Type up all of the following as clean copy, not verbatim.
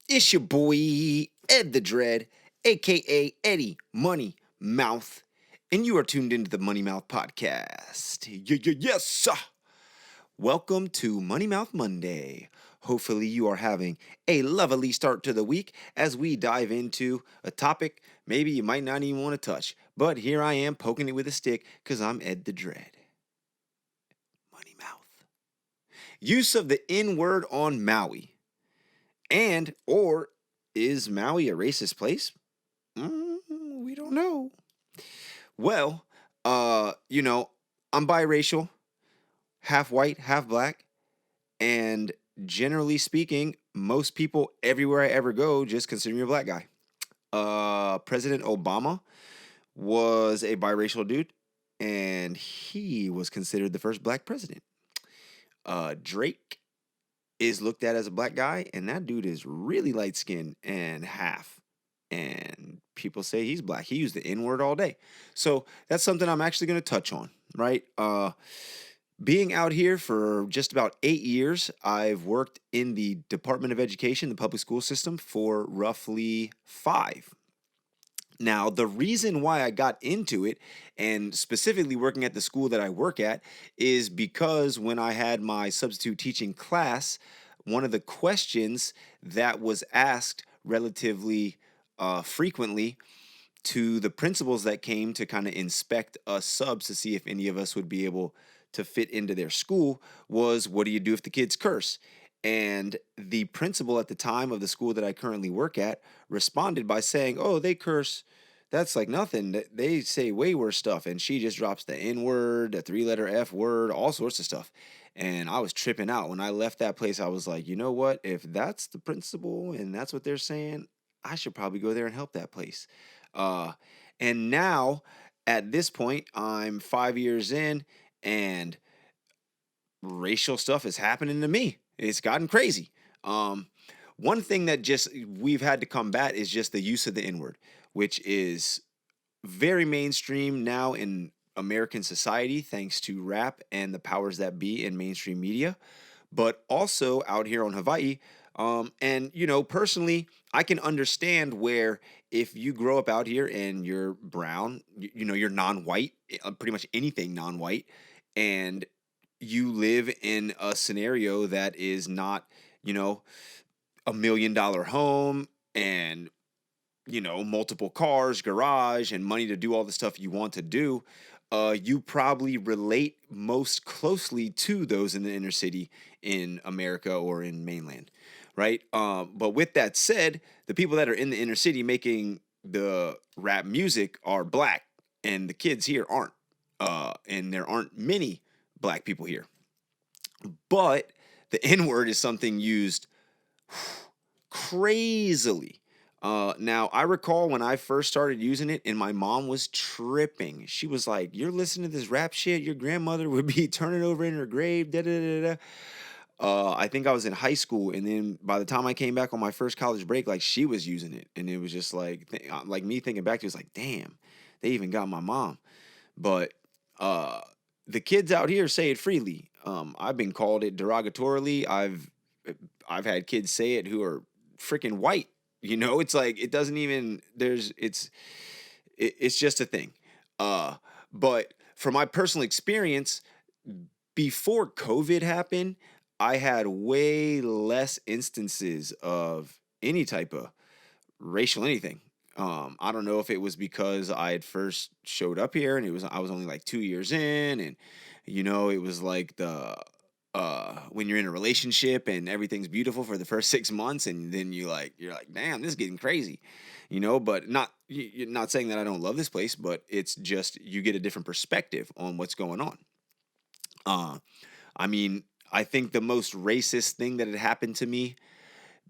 It's your boy, Ed the Dread, aka Eddie Money Mouth, and you are tuned into the Money Mouth Podcast. Yes, sir. Welcome to Money Mouth Monday. Hopefully, you are having a lovely start to the week as we dive into a topic maybe you might not even want to touch. But here I am poking it with a stick because I'm Ed the Dread. Money Mouth. Use of the N word on Maui. And, or is Maui a racist place? We don't know. Well, I'm biracial, half white, half black, and generally speaking, most people everywhere I ever go just consider me a black guy. President Obama was a biracial dude, and he was considered the first black president. Drake is looked at as a black guy, and that dude is really light skinned and half. And people say he's black. He used the N word all day. So that's something I'm actually going to touch on, right? Being out here for just about 8 years, I've worked in the Department of Education, the public school system, for roughly 5. Now, the reason why I got into it, and specifically working at the school that I work at, is because when I had my substitute teaching class, one of the questions that was asked relatively frequently to the principals that came to kind of inspect us subs to see if any of us would be able to fit into their school was, what do you do if the kids curse? And the principal at the time of the school that I currently work at responded by saying, oh, they curse. That's like nothing. They say way worse stuff. And she just drops the N word, the 3-letter F word, all sorts of stuff. And I was tripping out. When I left that place, I was like, you know what? If that's the principal and that's what they're saying, I should probably go there and help that place. Uh, and now, at this point, I'm 5 years in, and racial stuff is happening to me. It's gotten crazy. Um, One thing that just we've had to combat is just the use of the N word, which is very mainstream now in American society, thanks to rap and the powers that be in mainstream media, but also out here on Hawaii. And, personally, I can understand where if you grow up out here and you're brown, you're non white, pretty much anything non white, and you live in a scenario that is not, you know, $1 million home and multiple cars, garage, and money to do all the stuff you want to do, you probably relate most closely to those in the inner city in America or in mainland, right? But with that said, the people that are in the inner city making the rap music are black, and the kids here aren't. And there aren't many black people here. But the N word is something used crazily. Now, I recall when I first started using it, and my mom was tripping. She was like, "You're listening to this rap shit. Your grandmother would be turning over in her grave." Da da da da. I think I was in high school, and then by the time I came back on my first college break, like she was using it, and it was just like me thinking back to it, was like, damn, they even got my mom. But uh, the kids out here say it freely. I've been called it derogatorily. I've had kids say it who are freaking white. It's like it doesn't even it's just a thing. But from my personal experience, before COVID happened, I had way less instances of any type of racial anything. I don't know if it was because I had first showed up here and I was only like 2 years in, and it was like the when you're in a relationship and everything's beautiful for the first 6 months, and then you're like, damn, this is getting crazy, but you're not saying that I don't love this place, but it's just you get a different perspective on what's going on. Uh, I mean, I think the most racist thing that had happened to me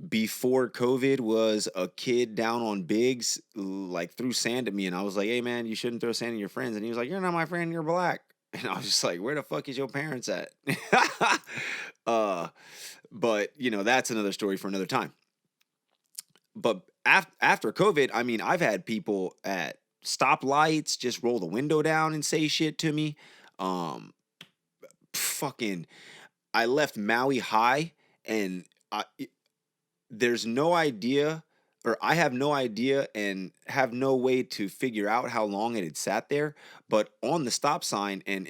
before COVID was a kid down on Biggs, like threw sand at me, and I was like, "Hey man, you shouldn't throw sand at your friends." And he was like, "You're not my friend, you're black." And I was just like, "Where the fuck is your parents at?" uh, but that's another story for another time. But after COVID, I mean, I've had people at stoplights just roll the window down and say shit to me. Um, Fucking, I left Maui high, and there's no idea, or I have no idea and have no way to figure out how long it had sat there, but on the stop sign, and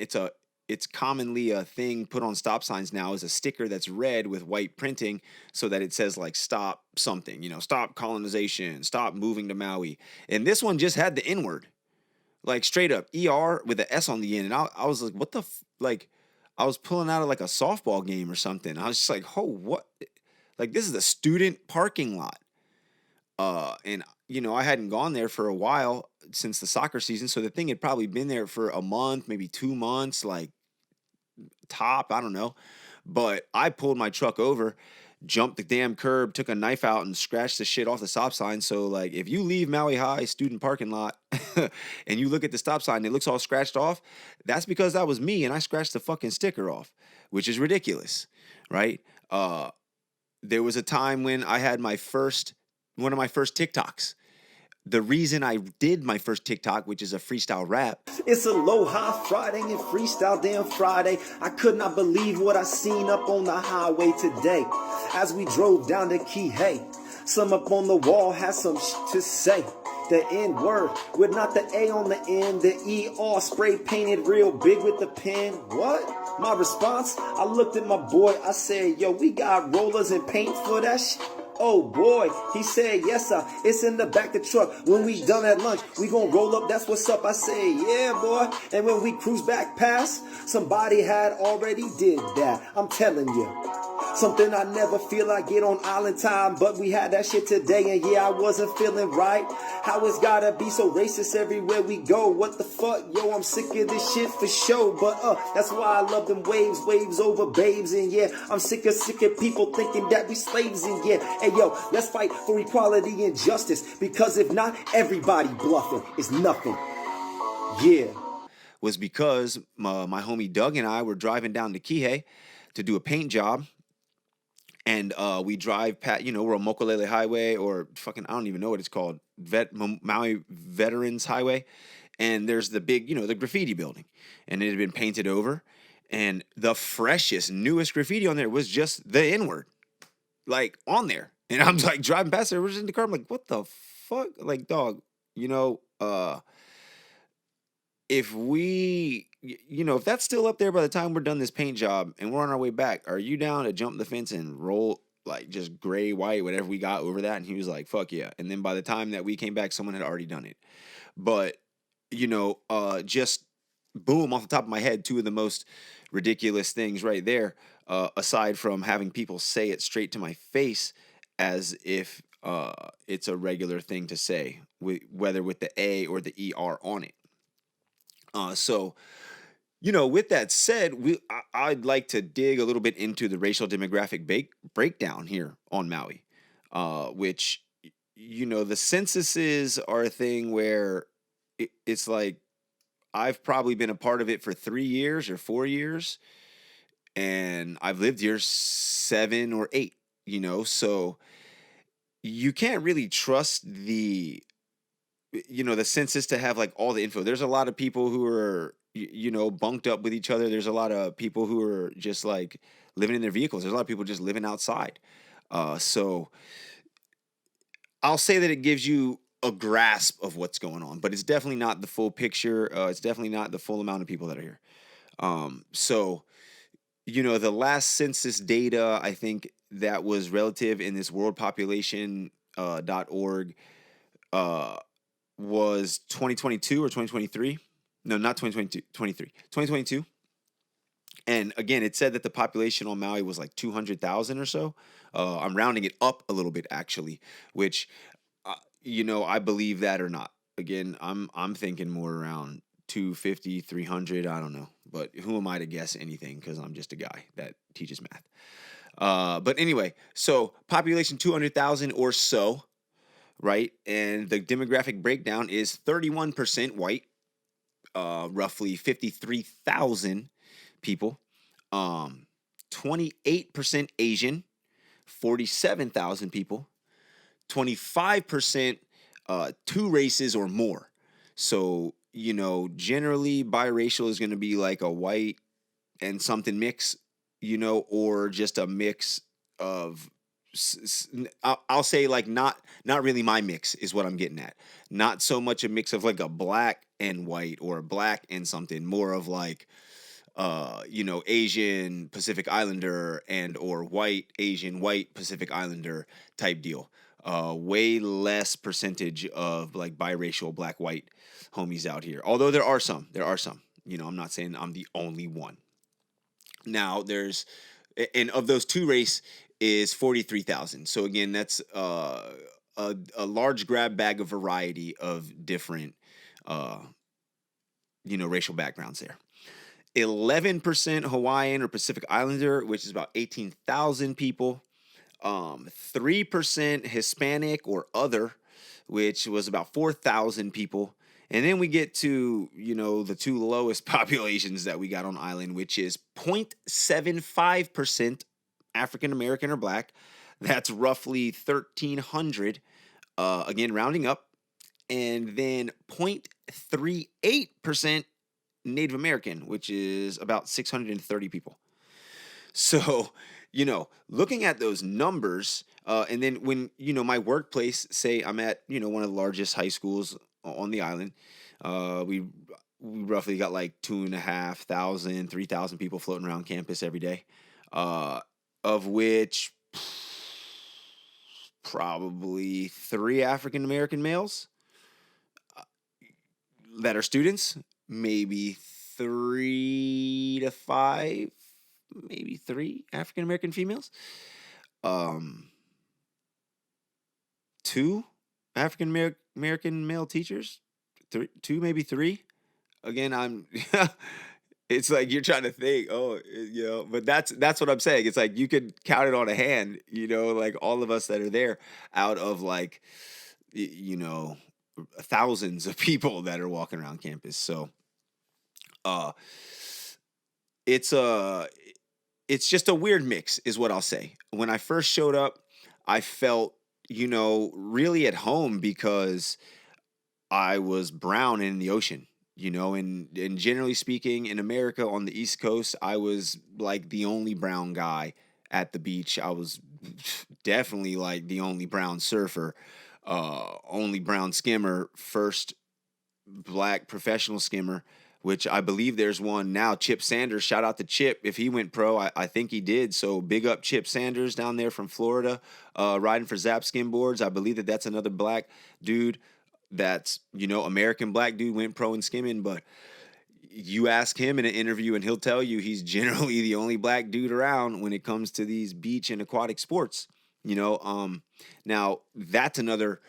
it's commonly a thing put on stop signs now, is a sticker that's red with white printing so that it says like stop something, stop colonization, stop moving to Maui. And this one just had the N word, like straight up ER with the S on the end. And I was like, what the like, I was pulling out of like a softball game or something. I was just like, oh, what? Like, this is a student parking lot. And I hadn't gone there for a while since the soccer season, so the thing had probably been there for a month, maybe 2 months, like top, I don't know. But I pulled my truck over, jumped the damn curb, took a knife out, and scratched the shit off the stop sign. So, like, if you leave Maui High student parking lot and you look at the stop sign and it looks all scratched off, that's because that was me and I scratched the fucking sticker off, which is ridiculous, right? There was a time when I had one of my first TikToks. The reason I did my first TikTok, which is a freestyle rap. It's Aloha Friday and Freestyle Damn Friday. I could not believe what I seen up on the highway today. As we drove down to Kihei, some up on the wall had some to say. The N word with not the A on the end, the E all spray painted real big with the pen. What? My response? I looked at my boy, I said, yo, we got rollers and paint for that shit. Oh boy, he said, yes sir, it's in the back of the truck. When we done at lunch, we gon' roll up, that's what's up. I say, yeah boy. And when we cruise back past, somebody had already did that. I'm telling you. Something I never feel I get on island time, but we had that shit today, and yeah, I wasn't feeling right. How it's gotta be so racist everywhere we go. What the fuck, yo, I'm sick of this shit for sure. But that's why I love them waves over babes, and yeah, I'm sick of people thinking that we slaves, and yeah, hey yo, let's fight for equality and justice, because if not, everybody bluffing is nothing. Yeah. Was because my homie Doug and I were driving down to Kihei to do a paint job. And we drive past, we're on Mokulele Highway, or fucking, I don't even know what it's called, Maui Veterans Highway. And there's the big, the graffiti building. And it had been painted over. And the freshest, newest graffiti on there was just the N word, like on there. And I'm like driving past there, we're just in the car. I'm like, what the fuck? Like, dog, if if that's still up there by the time we're done this paint job and we're on our way back, are you down to jump the fence and roll like just gray, white, whatever we got over that? And he was like, fuck yeah. And then by the time that we came back, someone had already done it. But, just boom, off the top of my head, two of the most ridiculous things right there, aside from having people say it straight to my face as if it's a regular thing to say, whether with the A or the ER on it. So, with that said, I'd like to dig a little bit into the racial demographic breakdown here on Maui, which, the censuses are a thing where it's like I've probably been a part of it for 3 years or 4 years, and I've lived here 7 or 8, so you can't really trust the census to have like all the info. There's a lot of people who are bunked up with each other. There's a lot of people who are just like living in their vehicles. There's a lot of people just living outside. So I'll say that it gives you a grasp of what's going on, but it's definitely not the full picture. It's definitely not the full amount of people that are here. So the last census data, I think, that was relative in this world population .org was 2022 or 2023. No, not 2022, 2022. And again, it said that the population on Maui was like 200,000 or so. I'm rounding it up a little bit, actually, which, I believe that or not. Again, I'm thinking more around 250, 300. I don't know. But who am I to guess anything? Because I'm just a guy that teaches math. But anyway, so population 200,000 or so, right? And the demographic breakdown is 31% white, roughly 53,000 people, 28% Asian, 47,000 people, 25% two races or more. So, generally biracial is going to be like a white and something mix, or just a mix of I'll say like not really my mix is what I'm getting at. Not so much a mix of like a black and white or a black and something, more of like Asian Pacific Islander and or white Asian white Pacific Islander type deal. Way less percentage of like biracial black white homies out here. Although there are some. I'm not saying I'm the only one. Now there's and of those two race is 43,000. So again, that's a large grab bag of variety of different uh racial backgrounds there. 11% Hawaiian or Pacific Islander, which is about 18,000 people. 3% Hispanic or other, which was about 4,000 people. And then we get to, the two lowest populations that we got on island, which is 0.75% African American or black. That's roughly 1,300, again, rounding up. And then 0.38% Native American, which is about 630 people. So, looking at those numbers, and then when, my workplace, say I'm at, one of the largest high schools on the island, we roughly got like 2,500, 3,000 people floating around campus every day, of which probably 3 African American males that are students, maybe 3 to 5, maybe 3 African American females, 2 African American male teachers, 2 maybe 3. Again, I'm it's like you're trying to think, but that's what I'm saying. It's like you could count it on a hand, like all of us that are there out of like thousands of people that are walking around campus. So uh it's a it's just a weird mix is what I'll say. When I first showed up, I felt, really at home because I was brown in the ocean, and generally speaking in America on the East Coast, I was like the only brown guy at the beach. I was definitely like the only brown surfer, only brown skimmer, first black professional skimmer, which I believe there's one now. Chip Sanders, shout out to Chip. If he went pro, I think he did. So big up Chip Sanders down there from Florida, riding for Zap Skimboards. I believe that's another black dude. That's American black dude went pro in skimming. But you ask him in an interview, and he'll tell you he's generally the only black dude around when it comes to these beach and aquatic sports. Now that's another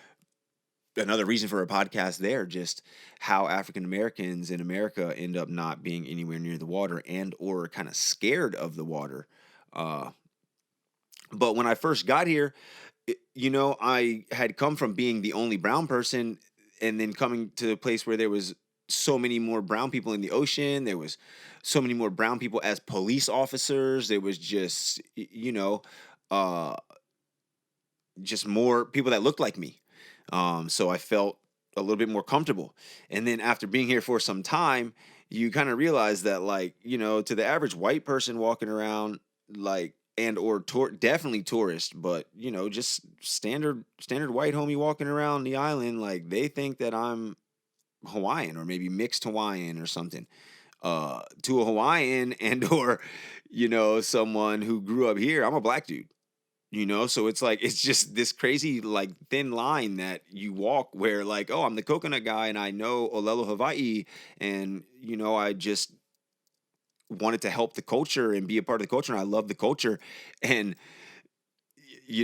reason for a podcast there, just how African Americans in America end up not being anywhere near the water and or kind of scared of the water. But when I first got here, I had come from being the only brown person and then coming to a place where there was so many more brown people in the ocean. There was so many more brown people as police officers. There was uh, just more people that looked like me. So I felt a little bit more comfortable. And then after being here for some time, you kind of realize that, like, to the average white person walking around, like, and or definitely tourist, but just standard white homie walking around the island, like they think that I'm Hawaiian or maybe mixed Hawaiian or something. To a Hawaiian and or someone who grew up here, I'm a black dude. So it's like it's just this crazy like thin line that you walk where like, oh, I'm the coconut guy and I know Olelo Hawaii, and I just wanted to help the culture and be a part of the culture, and I love the culture. And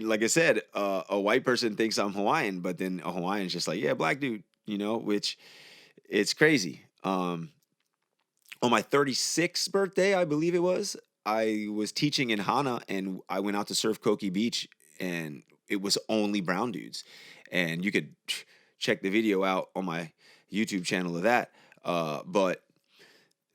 like I said, a white person thinks I'm Hawaiian, but then a Hawaiian's just like, yeah, black dude, which it's crazy. On my 36th birthday, I believe it was, I was teaching in Hana and I went out to surf Koki Beach, and it was only brown dudes. And you could check the video out on my YouTube channel of that. But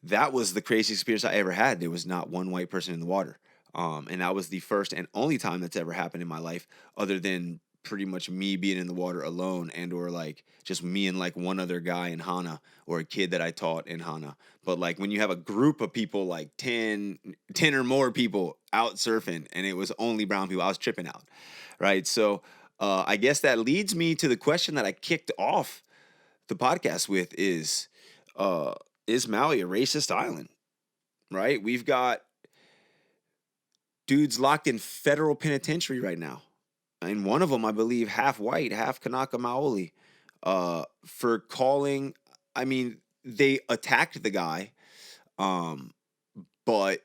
that was the craziest experience I ever had. There was not one white person in the water. And that was the first and only time that's ever happened in my life, other than pretty much me being in the water alone, and or like just me and like one other guy in Hana, or a kid that I taught in Hana. But like when you have a group of people, like 10 or more people out surfing, and it was only brown people, I was tripping out, right? So I guess that leads me to the question that I kicked off the podcast with: is Maui a racist island? Right? We've got dudes locked in federal penitentiary right now. And one of them, I believe, half white, half Kanaka Maoli, for calling. I mean, they attacked the guy, um, but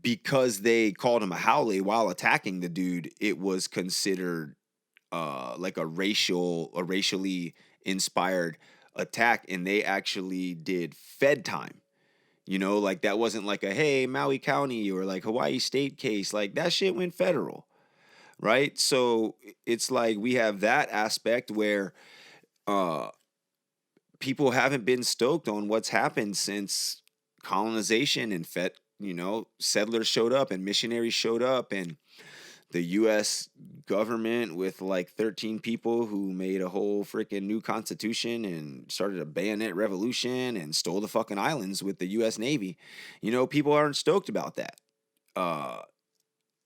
because they called him a Haole while attacking the dude, it was considered like a racially inspired attack, and they actually did Fed time. You know, like that wasn't like a hey Maui County or like Hawaii State case. Like that shit went federal, right? So it's like we have that aspect where uh people haven't been stoked on what's happened since colonization and settlers showed up and missionaries showed up, and the US government with like 13 people who made a whole freaking new constitution and started a bayonet revolution and stole the fucking islands with the US Navy. You know, people aren't stoked about that. Uh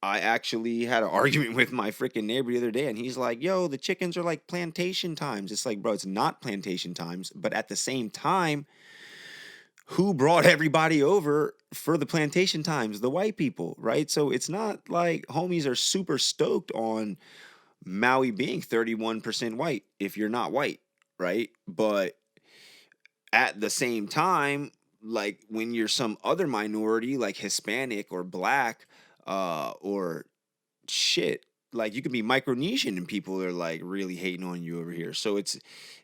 I actually had an argument with my freaking neighbor the other day, and he's like, yo, the chickens are like plantation times. It's like, bro, it's not plantation times. But at the same time, who brought everybody over for the plantation times? The white people, right? So it's not like homies are super stoked on Maui being 31% white if you're not white, right? But at the same time, like when you're some other minority like Hispanic or black, or shit, like you can be Micronesian and people are like really hating on you over here. So it's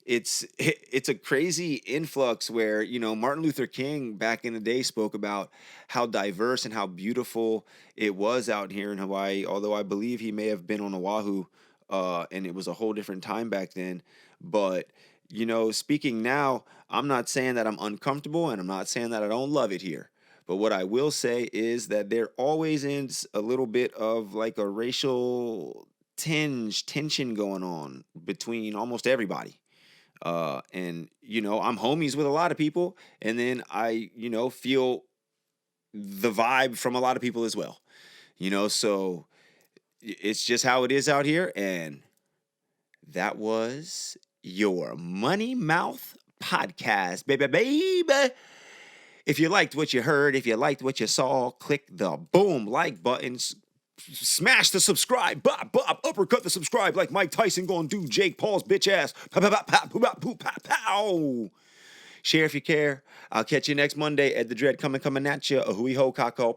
a crazy influx where, you know, Martin Luther King back in the day spoke about how diverse and how beautiful it was out here in Hawaii, although I believe he may have been on Oahu, and it was a whole different time back then. But you know, speaking now, I'm not saying that I'm uncomfortable, and I'm not saying that I don't love it here. But what I will say is that there always is a little bit of like a racial tension going on between almost everybody. And you know, I'm homies with a lot of people, and then I, you know, feel the vibe from a lot of people as well. You know, so it's just how it is out here. And that was your Money Mouth podcast, baby, baby. If you liked what you heard, if you liked what you saw, click the boom like buttons. Smash the subscribe, bop, bop, uppercut the subscribe like Mike Tyson gonna do Jake Paul's bitch ass. Pow, pow, pow, pow, pow, pow, pow, pow. Share if you care. I'll catch you next Monday at the Dread coming at you. A hui ho kako.